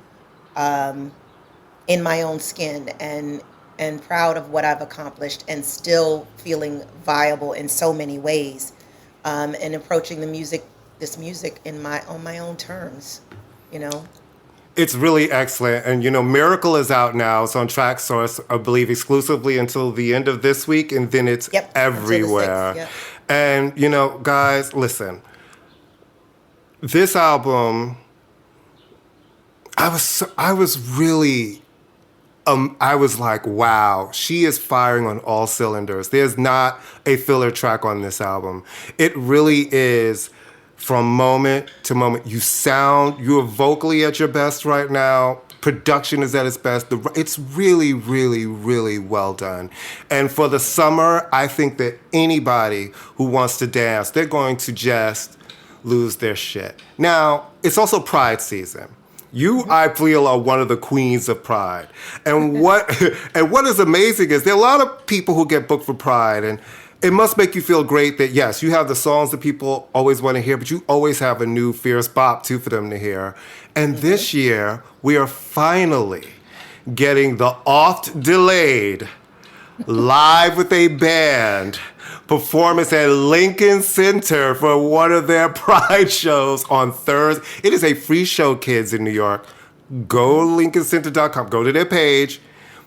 in my own skin and proud of what I've accomplished and still feeling viable in so many ways, and approaching this music on my own terms, It's really excellent. And, Miracle is out now. It's on TrackSource, I believe, exclusively until the end of this week. And then it's everywhere. Yep. And, guys, listen. This album, I was really, I was like, wow, she is firing on all cylinders. There's not a filler track on this album. It really is. From moment to moment, you're vocally at your best right now. Production is at its best. It's really, really, really well done. And for the summer, I think that anybody who wants to dance, they're going to just lose their shit. Now, it's also Pride season. You, I feel, are one of the queens of Pride. And what is amazing is there are a lot of people who get booked for Pride, and it must make you feel great that, yes, you have the songs that people always want to hear, but you always have a new fierce bop, too, for them to hear. And this year, we are finally getting the oft-delayed live with a band performance at Lincoln Center for one of their Pride shows on Thursday. It is a free show, kids, in New York. Go to lincolncenter.com, go to their page.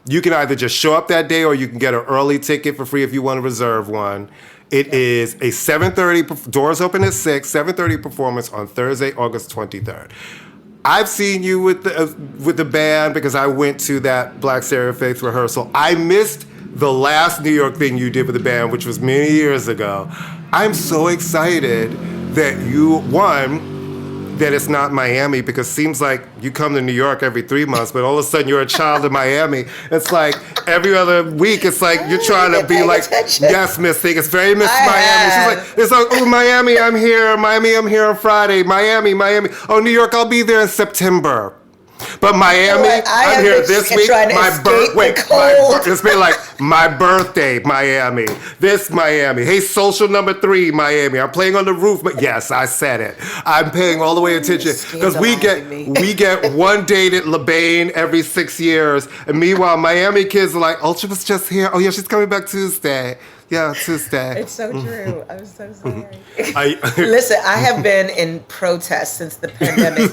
You can either just show up that day or you can get an early ticket for free if you want to reserve one. It is a 7:30, doors open at 6, 7:30 performance on Thursday, August 23rd. I've seen you with the band because I went to that Black Stereo Faith rehearsal. I missed the last New York thing you did with the band, which was many years ago. I'm so excited that that it's not Miami, because it seems like you come to New York every 3 months, but all of a sudden you're a child of Miami. It's like every other week, it's like you're trying to be like, yes, Miss Thing. It's very Miss Miami. It's like, oh, Miami, I'm here. Miami, I'm here on Friday. Miami. Oh, New York, I'll be there in September. But Miami, I'm here this week. It's been like my birthday, Miami. This Miami. Hey, social number 3, Miami. I'm playing on the roof. But yes, I said it. I'm paying all the way attention because we get one date at LeBain every 6 years, and meanwhile, Miami kids are like, Ultra was just here. Oh yeah, she's coming back Tuesday. Yeah, Tuesday. It's so true. I'm so sorry. Listen, I have been in protest since the pandemic,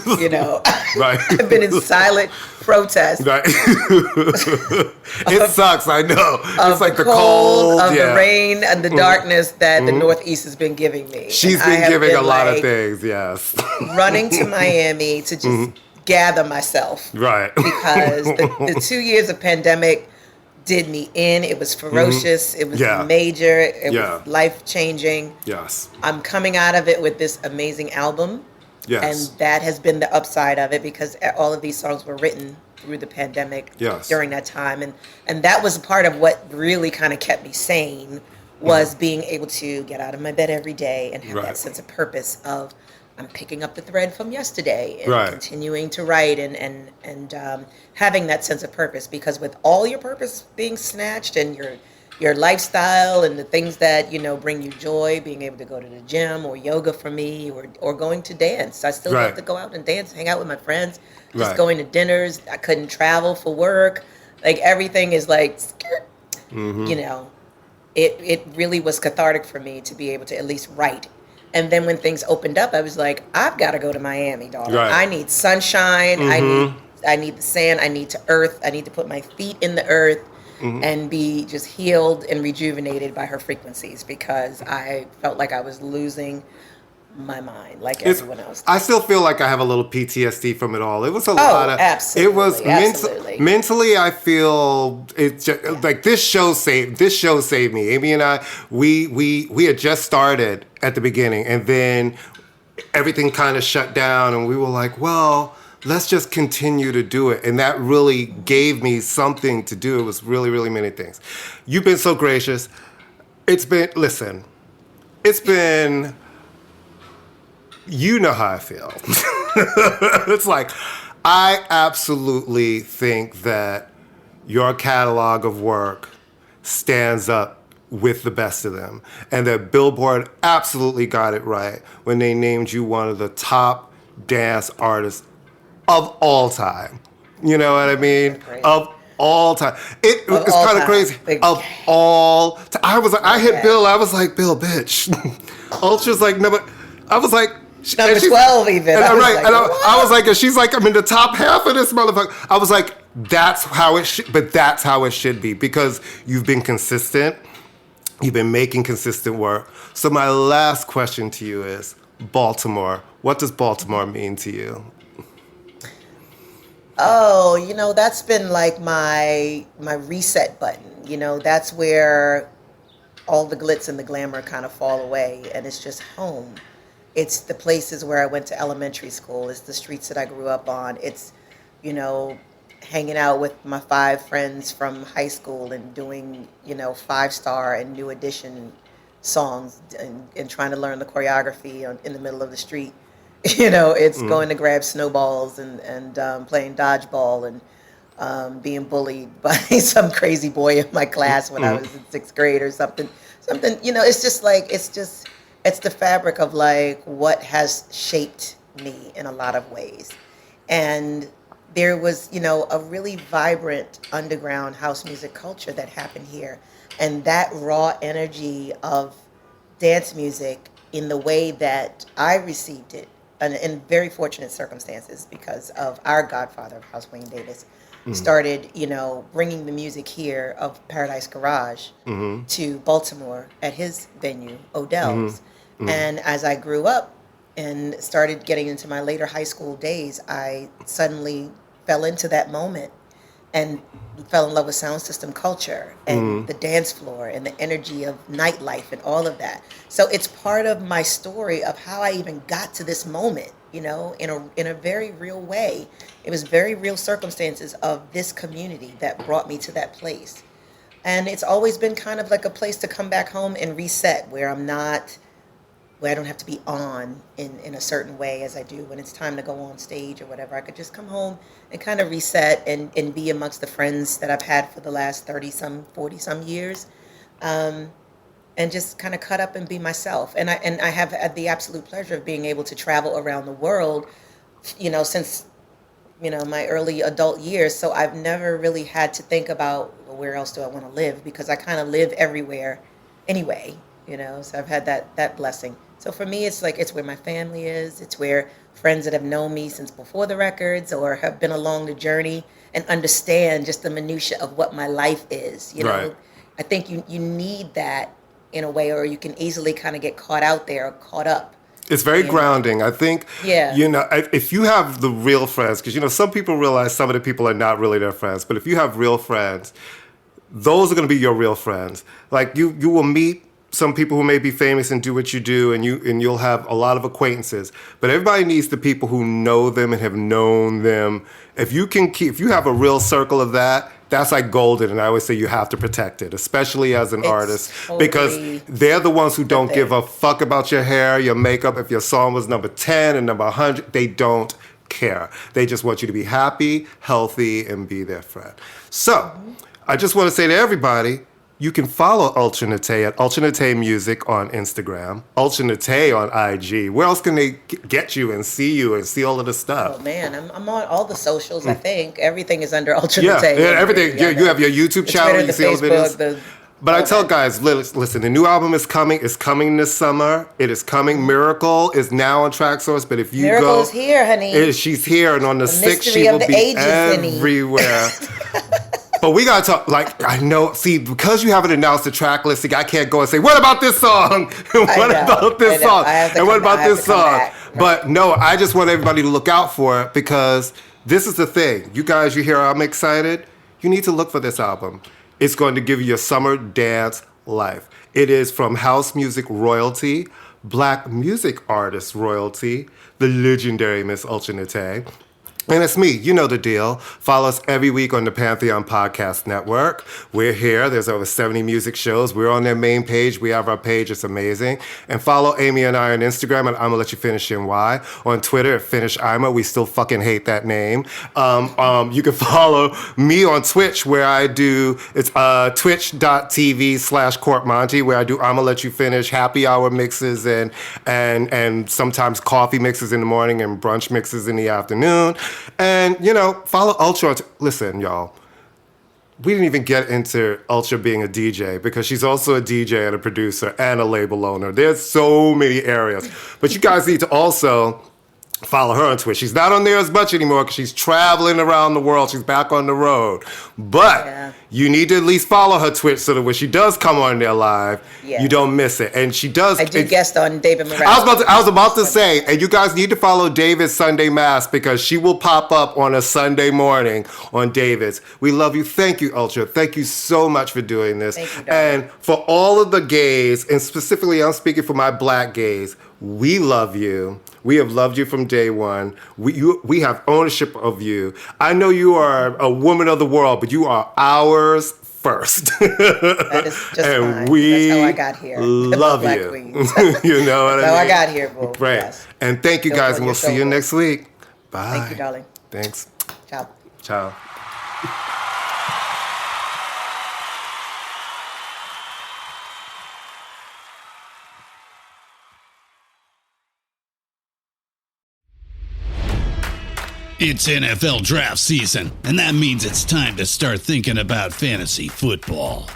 Right. I've been in silent protest. Right. It sucks, I know. It's like the cold, the rain, and the darkness that the Northeast has been giving me. She's been giving a lot of things, yes. Running to Miami to just gather myself. Right. Because the 2 years of pandemic did me in. It was ferocious. It was major. It was life-changing. Yes. I'm coming out of it with this amazing album. Yes. And that has been the upside of it, because all of these songs were written through the pandemic Yes. during that time. And that was part of what really kind of kept me sane, was being able to get out of my bed every day and have Right. that sense of purpose of, I'm picking up the thread from yesterday and Right. continuing to write, and having that sense of purpose, because with all your purpose being snatched, and your lifestyle and the things that bring you joy, being able to go to the gym or yoga for me, or going to dance. I still Right. love to go out and dance, hang out with my friends, just Right. going to dinners. I couldn't travel for work. Like, everything is like, you know, it really was cathartic for me to be able to at least write. And then when things opened up, I was like, I've got to go to Miami, darling. Right. I need sunshine. I need the sand. I need to earth. I need to put my feet in the earth and be just healed and rejuvenated by her frequencies, because I felt like I was losing my mind like everyone else. I still feel like I have a little PTSD from it all. It was a lot of. Absolutely, It was absolutely. mentally. I feel it's just, like this show saved me. Amy and I, we had just started at the beginning, and then everything kind of shut down, and we were like, well, let's just continue to do it. And that really gave me something to do. It was really, really many things. You've been so gracious. It's been you know how I feel. It's like, I absolutely think that your catalog of work stands up with the best of them. And that Billboard absolutely got it right when they named you one of the top dance artists of all time. You know what I mean? Great. Of all time. It's all kind of time. crazy. Big- Of all time. I hit Okay. Bill. I was like, Bill, bitch. Ultra's like, no, but I was like, Number and she's- 12 even. And I I'm was right. like, And what? I was like, and she's like, I'm in the top half of this motherfucker. I was like, that's how it should, but that's how it should be, because you've been consistent. You've been making consistent work. So my last question to you is, Baltimore. What does Baltimore mean to you? Oh, that's been like my reset button. That's where all the glitz and the glamour kind of fall away, and it's just home. It's the places where I went to elementary school. It's the streets that I grew up on. It's, hanging out with my 5 friends from high school and doing, 5-star and New Edition songs, and trying to learn the choreography in the middle of the street. It's going to grab snowballs and playing dodgeball and being bullied by some crazy boy in my class when I was in 6th grade or something. It's just like, it's the fabric of like what has shaped me in a lot of ways. And there was, a really vibrant underground house music culture that happened here. And that raw energy of dance music, in the way that I received it, and in very fortunate circumstances, because of our godfather of house, Wayne Davis, started, bringing the music here of Paradise Garage to Baltimore at his venue, Odell's. And as I grew up and started getting into my later high school days, I suddenly fell into that moment and fell in love with sound system culture and the dance floor and the energy of nightlife and all of that. So it's part of my story of how I even got to this moment, in a very real way. It was very real circumstances of this community that brought me to that place. And it's always been kind of like a place to come back home and reset, where I don't have to be on in a certain way as I do when it's time to go on stage or whatever. I could just come home and kind of reset and be amongst the friends that I've had for the last 30-some, 40-some years, and just kind of cut up and be myself. And I have had the absolute pleasure of being able to travel around the world, since, my early adult years. So I've never really had to think about, well, where else do I want to live? Because I kind of live everywhere anyway, so I've had that blessing. So for me, it's like, it's where my family is. It's where friends that have known me since before the records or have been along the journey and understand just the minutia of what my life is. Right. I think you need that in a way, or you can easily kind of get caught out there or caught up. It's very grounding. I think, Yeah. If you have the real friends, because, some people realize some of the people are not really their friends, but if you have real friends, those are going to be your real friends. Like, you will meet some people who may be famous and do what you do, and you'll have a lot of acquaintances. But everybody needs the people who know them and have known them. If you have a real circle of that, that's like golden. And I always say you have to protect it, especially as an artist, because they're the ones who don't give a fuck about your hair, your makeup. If your song was number 10 and number 100, they don't care. They just want you to be happy, healthy, and be their friend. So I just want to say to everybody, you can follow Ultra Naté at Ultra Naté Music on Instagram, Ultra Naté on IG. Where else can they get you and see all of the stuff? Oh man, I'm on all the socials. I think everything is under Ultra Naté. Yeah, everything. You have your YouTube channel. Twitter, you see all the videos. But I tell guys, listen, the new album is coming. It's coming this summer. It is coming. Miracle is now on Tracksource. But if you Miracle is here, honey. She's here, and on the 6th, she will be everywhere. But we gotta talk. Like, I know. See, because you haven't announced the track listing, I can't go and say, "What about this song? What about this song? And what about this song?" But no, I just want everybody to look out for it, because this is the thing. You guys, you hear I'm excited. You need to look for this album. It's going to give you a summer dance life. It is from house music royalty, black music artist royalty, the legendary Miss Ultra Naté. And it's me. You know the deal. Follow us every week on the Pantheon Podcast Network. We're here. There's over 70 music shows. We're on their main page. We have our page. It's amazing. And follow Amy and I on Instagram at ImmaLetYouFinish NY. On Twitter at FinishImma. We still fucking hate that name. You can follow me on Twitch, where I do, it's twitch.tv/CourtMonty, where I do ImmaLetYouFinish happy hour mixes and sometimes coffee mixes in the morning and brunch mixes in the afternoon. And, follow Ultra. Listen, y'all, we didn't even get into Ultra being a DJ, because she's also a DJ and a producer and a label owner. There's so many areas. But you guys need to also follow her on Twitch. She's not on there as much anymore because she's traveling around the world. She's back on the road. But you need to at least follow her Twitch so that when she does come on there live, you don't miss it. And she does. I do guest on David Morales. I was about to say, and you guys need to follow David's Sunday Mass, because she will pop up on a Sunday morning on David's. We love you. Thank you, Ultra. Thank you so much for doing this. Thank you, darling. And for all of the gays, and specifically I'm speaking for my black gays, we love you. We have loved you from day one. We have ownership of you. I know you are a woman of the world, but you are ours first. That is just and fine. We That's how I got here. Love you. You know what I mean? That's how I got here, boo. Right. Yes. And thank you, guys, and we'll see you next week. Bye. Thank you, darling. Thanks. Ciao. Ciao. It's NFL draft season, and that means it's time to start thinking about fantasy football.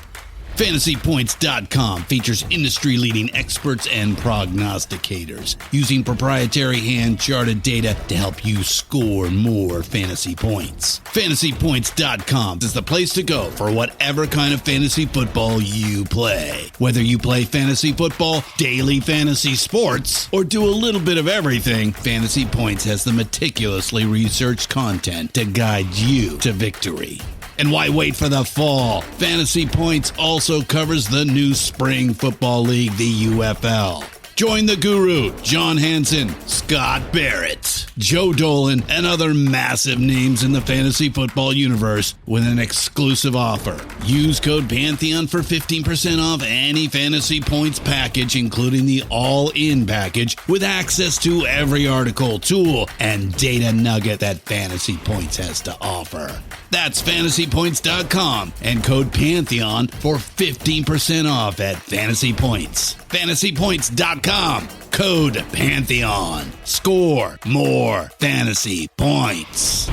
FantasyPoints.com features industry-leading experts and prognosticators using proprietary hand-charted data to help you score more fantasy points. FantasyPoints.com is the place to go for whatever kind of fantasy football you play. Whether you play fantasy football, daily fantasy sports, or do a little bit of everything, Fantasy Points has the meticulously researched content to guide you to victory. And why wait for the fall? Fantasy Points also covers the new spring football league, the UFL. Join the guru, John Hansen, Scott Barrett, Joe Dolan, and other massive names in the fantasy football universe with an exclusive offer. Use code Pantheon for 15% off any Fantasy Points package, including the all-in package, with access to every article, tool, and data nugget that Fantasy Points has to offer. That's FantasyPoints.com and code Pantheon for 15% off at Fantasy Points. FantasyPoints.com, code Pantheon. Score more fantasy points.